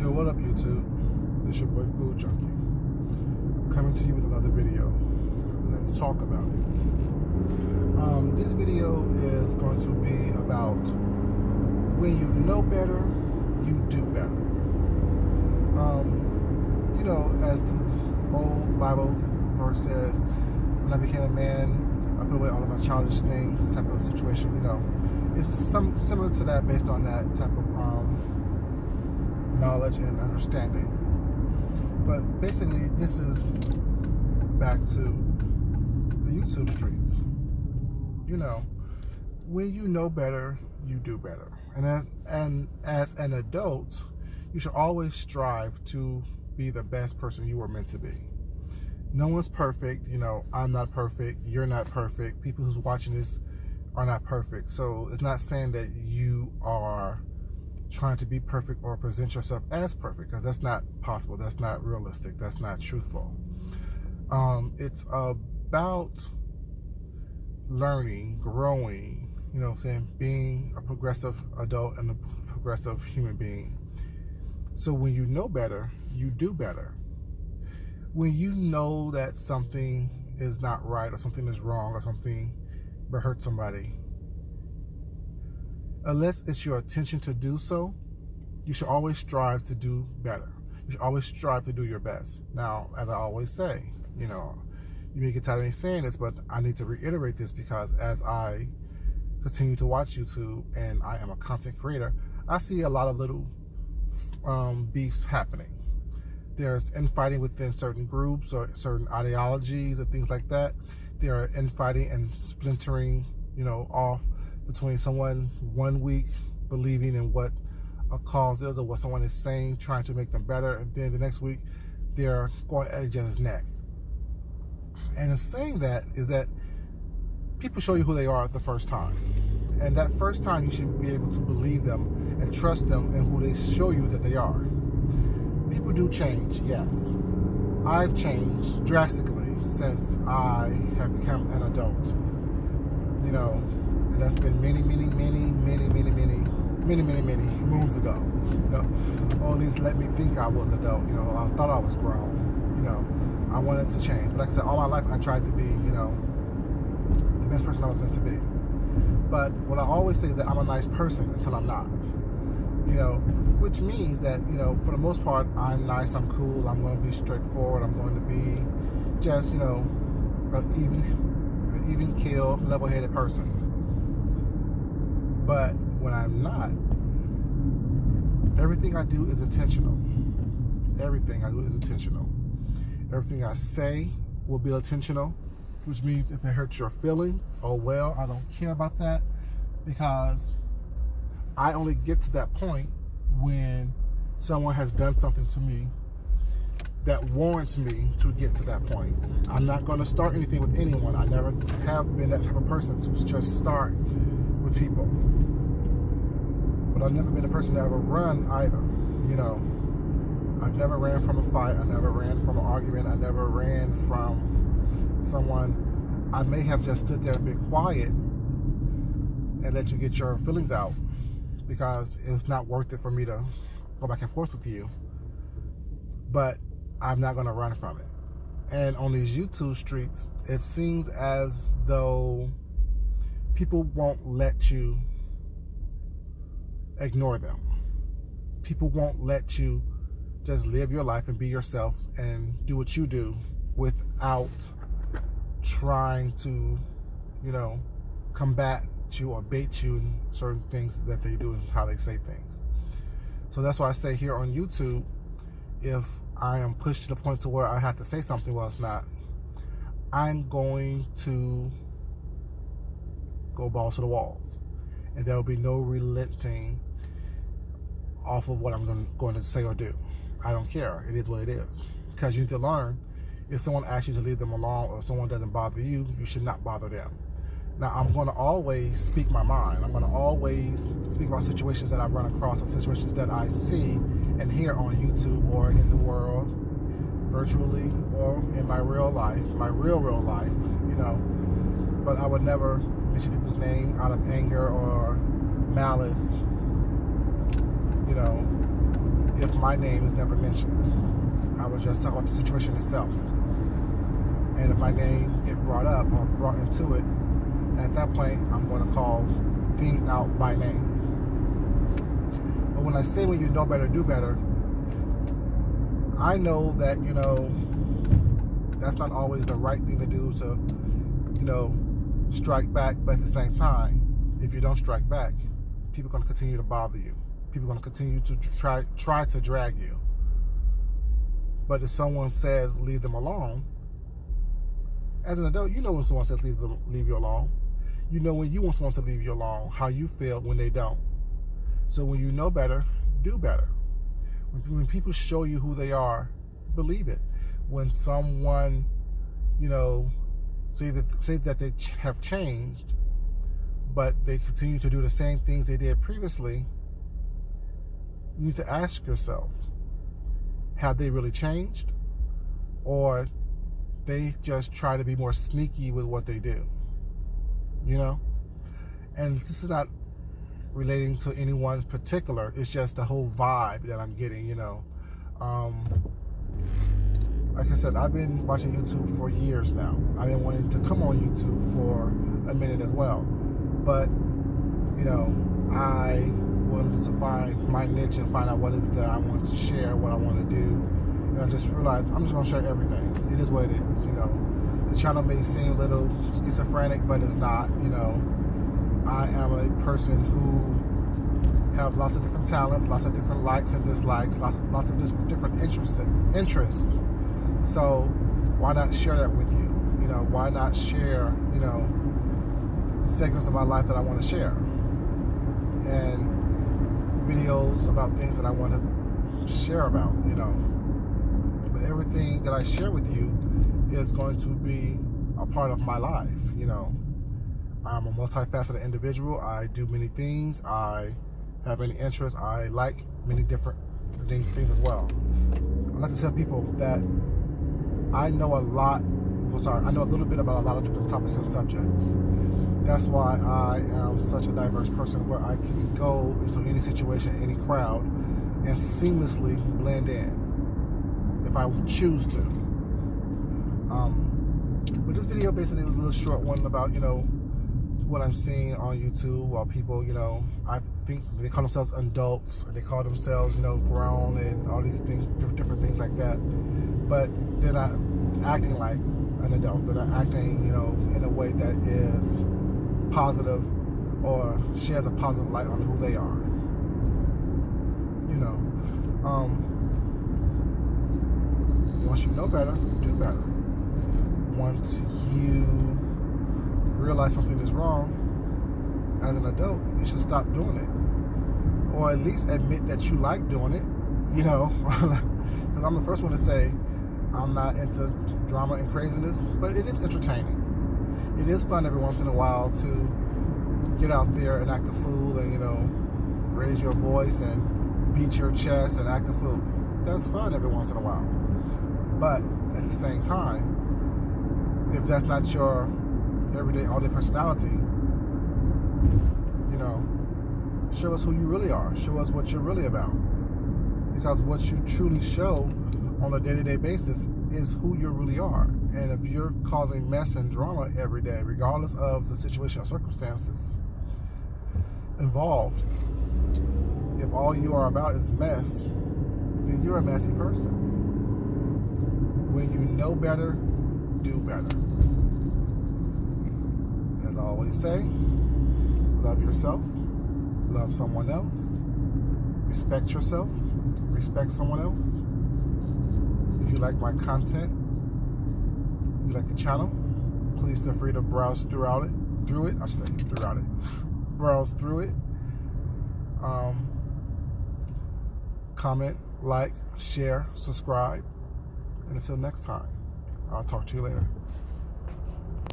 Yo, what up YouTube? This your boy Food Junkie. Coming to you with another video. Let's talk about it. This video is going to be about when you know better, you do better. As the old Bible verse says, when I became a man, I put away all of my childish things type of situation, It's similar to that based on that type of knowledge and understanding. But basically, this is back to the YouTube streets. When you know better, you do better. And as an adult, you should always strive to be the best person you were meant to be. No one's perfect. I'm not perfect. You're not perfect. People who's watching this are not perfect. So it's not saying that you are trying to be perfect or present yourself as perfect, because that's not possible. That's not realistic. That's not truthful. It's about learning, growing, being a progressive adult and a progressive human being. So when you know better, you do better. When you know that something is not right or something is wrong or something will hurt somebody, unless it's your intention to do so, you should always strive to do better. You should always strive to do your best. Now, as I always say, you may get tired of me saying this, but I need to reiterate this because as I continue to watch YouTube and I am a content creator, I see a lot of little beefs happening. There's infighting within certain groups or certain ideologies and things like that. There are infighting and splintering, off between someone one week believing in what a cause is or what someone is saying, trying to make them better, and then the next week they're going at each other's neck. And in saying that is that people show you who they are the first time. And that first time you should be able to believe them and trust them and who they show you that they are. People do change, yes. I've changed drastically since I have become an adult. And that's been many moons ago. Or at least let me think I was adult. I thought I was grown. I wanted to change. But like I said, all my life I tried to be, the best person I was meant to be. But what I always say is that I'm a nice person until I'm not. Which means that, for the most part, I'm nice, I'm cool, I'm going to be straightforward, I'm going to be just, an even keel, level-headed person. But when I'm not, everything I do is intentional. Everything I do is intentional. Everything I say will be intentional, which means if it hurts your feeling, oh well, I don't care about that, because I only get to that point when someone has done something to me that warrants me to get to that point. I'm not going to start anything with anyone. I never have been that type of person to just start with people. But I've never been a person to ever run either. I've never ran from a fight. I never ran from an argument. I never ran from someone. I may have just stood there and been quiet and let you get your feelings out because it was not worth it for me to go back and forth with you. But I'm not going to run from it. And on these YouTube streets, it seems as though people won't let you ignore them. People won't let you just live your life and be yourself and do what you do without trying to, combat you or bait you in certain things that they do and how they say things. So that's why I say here on YouTube, if I am pushed to the point to where I have to say something, well, it's not, I'm going to go balls to the walls. And there will be no relenting off of what I'm going to say or do. I don't care. It is what it is. Because you need to learn, if someone asks you to leave them alone or someone doesn't bother you, you should not bother them. Now, I'm going to always speak my mind. I'm going to always speak about situations that I've run across or situations that I see and hear on YouTube or in the world, virtually, or in my real life, my real life, But I would never mention people's name out of anger or malice. if my name is never mentioned. I would just talk about the situation itself. And if my name get brought up or brought into it, at that point, I'm going to call things out by name. But when I say when you know better, do better, I know that, that's not always the right thing to do to, strike back. But at the same time, if you don't strike back, people are going to continue to bother you. People are going to continue to try to drag you. But if someone says leave them alone, as an adult, you know when someone says leave you alone. You know when you want someone to leave you alone, how you feel when they don't. So when you know better, do better. When people show you who they are, believe it. When someone, say that they have changed, but they continue to do the same things they did previously, you need to ask yourself, have they really changed? Or they just try to be more sneaky with what they do? And this is not relating to anyone particular. It's just the whole vibe that I'm getting, Like I said, I've been watching YouTube for years now. I've been wanting to come on YouTube for a minute as well. But, I wanted to find my niche and find out what it is that I want to share, what I want to do. And I just realized I'm just going to share everything. It is what it is, The channel may seem a little schizophrenic, but it's not, I am a person who have lots of different talents, lots of different likes and dislikes, lots of different interests. So why not share that with you? Why not share, segments of my life that I want to share, and videos about things that I want to share about, But everything that I share with you is going to be a part of my life, I'm a multifaceted individual. I do many things. I have many interests. I like many different things as well. I like to tell people that I know a little bit about a lot of different topics and subjects. That's why I am such a diverse person, where I can go into any situation, any crowd, and seamlessly blend in if I choose to. But this video basically was a little short one about, what I'm seeing on YouTube, while people, I think they call themselves adults, or they call themselves, grown, and all these things, different things like that. But they're not acting like an adult. They're not acting, in a way that is positive or shares a positive light on who they are. Once you know better, do better. Once you realize something is wrong, as an adult, you should stop doing it, or at least admit that you like doing it. Because I'm the first one to say I'm not into drama and craziness, but it is entertaining. It is fun every once in a while to get out there and act a fool, and raise your voice and beat your chest and act a fool. That's fun every once in a while. But at the same time, if that's not your everyday, all-day personality, show us who you really are. Show us what you're really about. Because what you truly show on a day-to-day basis is who you really are. And if you're causing mess and drama every day, regardless of the situation or circumstances involved, if all you are about is mess, then you're a messy person. When you know better, do better. As I always say, love yourself, love someone else, respect yourself, respect someone else. If you like my content, if you like the channel, please feel free to browse through it. Browse through it. Comment, like, share, subscribe. And until next time, I'll talk to you later.